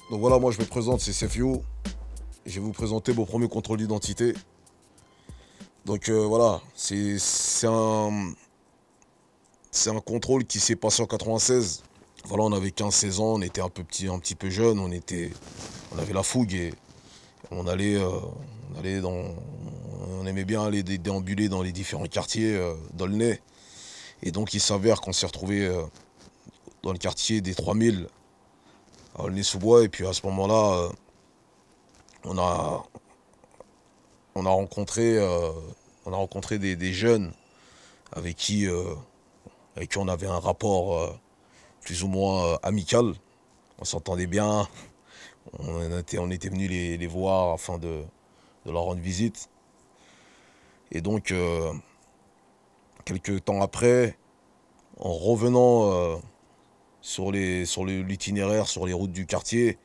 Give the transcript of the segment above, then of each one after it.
Donc voilà, moi je me présente, c'est Sefiu. Je vais vous présenter mon premier contrôle d'identité. Donc voilà, c'est un contrôle qui s'est passé en 96. Voilà, on avait 15-16 ans, on était un petit peu jeune, on avait la fougue et on allait on aimait bien aller déambuler dans les différents quartiers d'Aulnay. Et donc il s'avère qu'on s'est retrouvé dans le quartier des 3000 à Aulnay-sous-Bois. Et puis à ce moment-là, on a, on a rencontré des jeunes avec qui, euh, avec qui on avait un rapport plus ou moins amical. On s'entendait bien. On était venus les voir afin de leur rendre visite. Et donc, quelques temps après, en revenant sur l'itinéraire, sur les routes du quartier,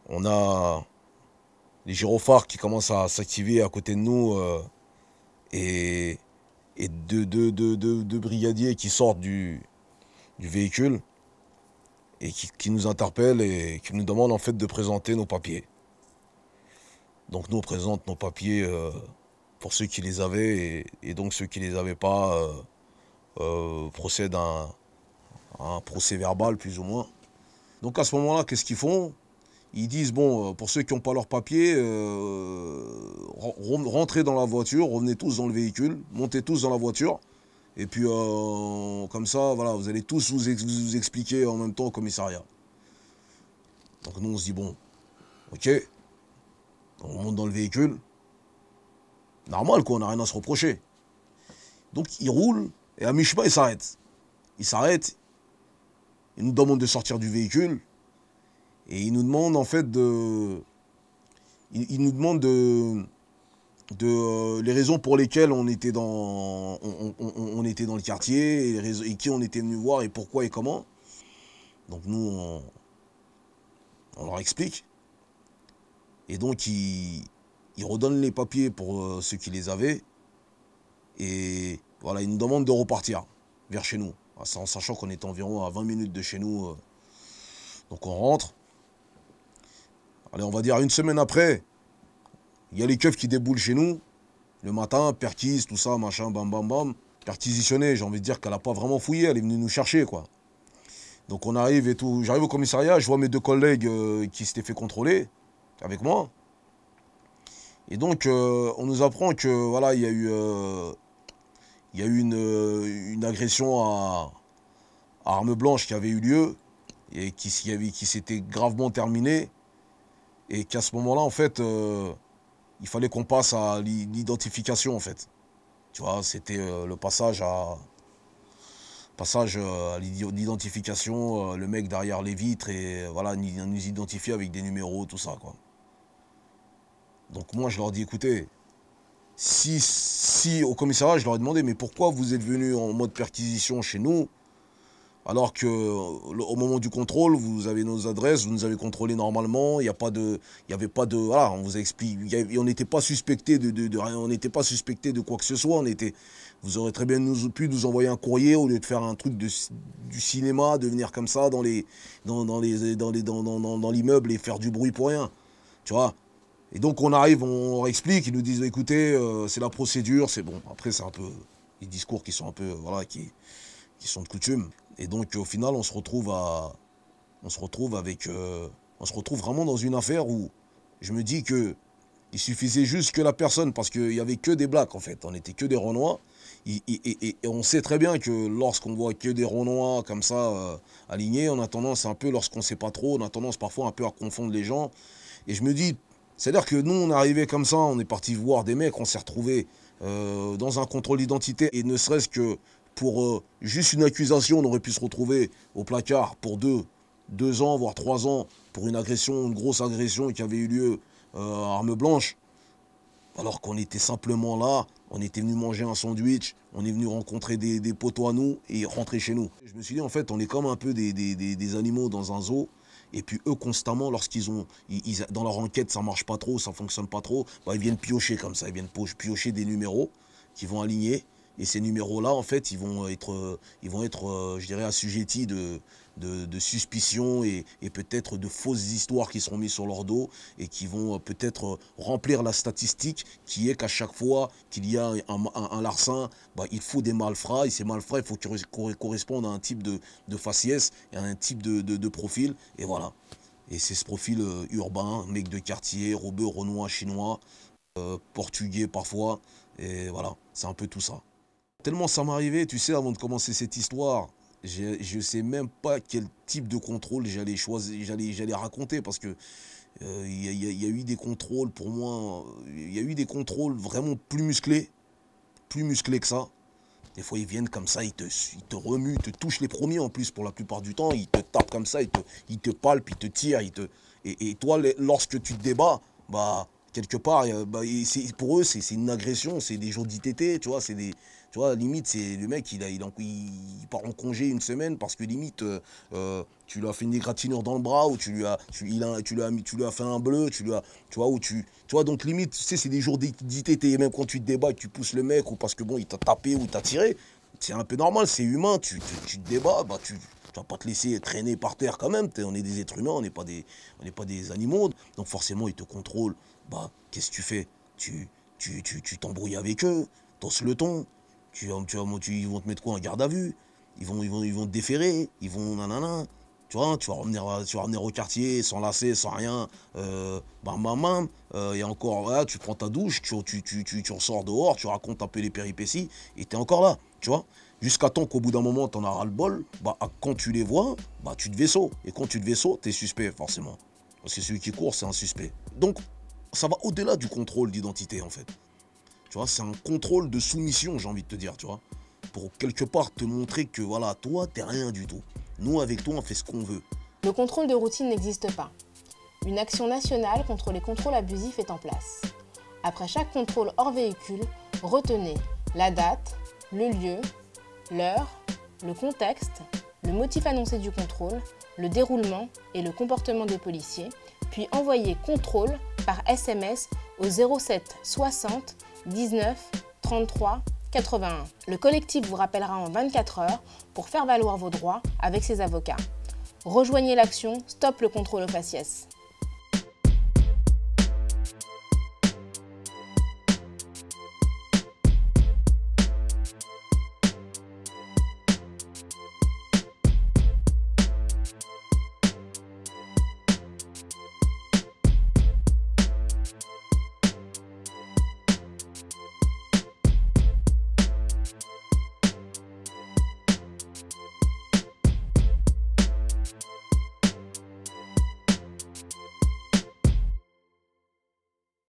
on a les gyrophares qui commencent à s'activer à côté de nous et, et deux brigadiers qui sortent du véhicule et qui nous interpellent et qui nous demandent en fait de présenter nos papiers. Donc nous on présente nos papiers pour ceux qui les avaient et donc ceux qui les avaient pas procèdent à un procès verbal plus ou moins. Donc à ce moment-là, qu'est-ce qu'ils font? Ils disent, bon, pour ceux qui n'ont pas leurs papiers, rentrez dans la voiture, revenez tous dans le véhicule, montez tous dans la voiture, et puis comme ça, voilà, vous allez tous vous expliquer en même temps au commissariat. Donc nous on se dit, bon, ok, on monte dans le véhicule, normal quoi, on n'a rien à se reprocher. Donc ils roulent, et à mi-chemin ils s'arrêtent. Ils s'arrêtent, ils nous demandent de sortir du véhicule, et ils nous demandent en fait de... Ils nous demandent les raisons pour lesquelles on était dans le quartier et qui on était venu voir et pourquoi et comment. Donc nous, on leur explique. Et donc, ils redonnent les papiers pour ceux qui les avaient. Et voilà, ils nous demandent de repartir vers chez nous. En sachant qu'on est environ à 20 minutes de chez nous. Donc on rentre. Allez, on va dire une semaine après, il y a les keufs qui déboulent chez nous. Le matin, perquise, tout ça, machin, bam, bam, bam. Perquisitionné, j'ai envie de dire qu'elle n'a pas vraiment fouillé, elle est venue nous chercher, quoi. Donc on arrive et tout. J'arrive au commissariat, je vois mes deux collègues qui s'étaient fait contrôler avec moi. Et donc on nous apprend que voilà, il y a eu une agression à arme blanche qui avait eu lieu et qui s'était gravement terminée. Et qu'à ce moment-là, en fait, il fallait qu'on passe à l'identification, en fait. Tu vois, c'était le passage à l'identification, le mec derrière les vitres et voilà, nous identifier avec des numéros, tout ça, quoi. Donc moi, je leur dis, écoutez, si au commissariat, je leur ai demandé, mais pourquoi vous êtes venus en mode perquisition chez nous, alors que au moment du contrôle, vous avez nos adresses, vous nous avez contrôlé normalement, il y avait pas de, voilà, on vous a expliqué, on n'était pas suspecté de rien, on n'était pas suspecté de quoi que ce soit, vous aurez très bien pu nous envoyer un courrier au lieu de faire un truc du cinéma, de venir comme ça dans l'immeuble et faire du bruit pour rien, tu vois. Et donc on arrive, on leur explique, ils nous disent, écoutez, c'est la procédure, c'est bon. Après c'est un peu les discours qui sont un peu, voilà, qui sont de coutume. Et donc au final on se retrouve on se retrouve vraiment dans une affaire où je me dis que il suffisait juste que la personne, parce qu'il y avait que des blacks en fait, on était que des Renois. Et on sait très bien que lorsqu'on voit que des Renois comme ça alignés, on a tendance un peu, lorsqu'on sait pas trop, on a tendance parfois un peu à confondre les gens. Et je me dis, c'est-à-dire que nous on est arrivé comme ça, on est parti voir des mecs, on s'est retrouvé dans un contrôle d'identité, et ne serait-ce que pour juste une accusation, on aurait pu se retrouver au placard pour 2 ans, voire 3 ans, pour une agression, une grosse agression qui avait eu lieu à arme blanche. Alors qu'on était simplement là, on était venu manger un sandwich, on est venu rencontrer des potos à nous et rentrer chez nous. Je me suis dit, en fait, on est comme un peu des animaux dans un zoo. Et puis eux, constamment, lorsqu'ils ont, dans leur enquête, ça marche pas trop, ça fonctionne pas trop, bah, ils viennent piocher comme ça, ils viennent piocher des numéros qui vont aligner. Et ces numéros-là, en fait, ils vont être je dirais, assujettis de suspicion et peut-être de fausses histoires qui seront mises sur leur dos et qui vont peut-être remplir la statistique qui est qu'à chaque fois qu'il y a un larcin, bah, il faut des malfrats et ces malfrats, il faut qu'ils correspondent à un type de faciès et à un type de profil et voilà. Et c'est ce profil urbain, mec de quartier, rebeu, renois, chinois, portugais parfois, et voilà, c'est un peu tout ça. Tellement ça m'arrivait, tu sais, avant de commencer cette histoire, je ne sais même pas quel type de contrôle j'allais choisir, j'allais raconter, parce que y a eu des contrôles pour moi, il y a eu des contrôles vraiment plus musclés que ça. Des fois, ils viennent comme ça, ils te remuent, ils te touchent les premiers en plus pour la plupart du temps, ils te tapent comme ça, ils te palpent, ils te tirent, et toi, lorsque tu te débats, bah, quelque part, bah, pour eux, c'est une agression, c'est des jours d'ITT, tu vois, tu vois, limite, c'est le mec, il part en congé une semaine parce que limite, tu lui as fait une égratignure dans le bras ou tu lui as fait un bleu, tu vois, tu vois, donc limite, tu sais, c'est des jours d'ITT, et même quand tu te débats, tu pousses le mec ou parce que bon, il t'a tapé ou t'a tiré, c'est un peu normal, c'est humain, tu te débats, bah, tu vas pas te laisser traîner par terre quand même, on est des êtres humains, on n'est pas des animaux, donc forcément, ils te contrôlent, bah, qu'est-ce que tu fais? Tu t'embrouilles avec eux, tosses le ton. Ils vont te mettre quoi en garde à vue, ils vont te déférer, ils vont nanana, tu vois, tu vas revenir au quartier sans lacet, sans rien, et encore, voilà, tu prends ta douche, tu ressors dehors, tu racontes un peu les péripéties, et t'es encore là, tu vois, jusqu'à temps qu'au bout d'un moment, t'en as ras le bol, bah, quand tu les vois, bah, tu te vaisseaux, et quand tu te vaisseaux, t'es suspect, forcément, parce que celui qui court, c'est un suspect. Donc, ça va au-delà du contrôle d'identité, en fait. Tu vois, c'est un contrôle de soumission, j'ai envie de te dire, tu vois. Pour quelque part te montrer que, voilà, toi, t'es rien du tout. Nous, avec toi, on fait ce qu'on veut. Le contrôle de routine n'existe pas. Une action nationale contre les contrôles abusifs est en place. Après chaque contrôle hors véhicule, retenez la date, le lieu, l'heure, le contexte, le motif annoncé du contrôle, le déroulement et le comportement des policiers, puis envoyez contrôle par SMS au 07 60 19 33 81. Le collectif vous rappellera en 24 heures pour faire valoir vos droits avec ses avocats. Rejoignez l'action Stop le contrôle au faciès.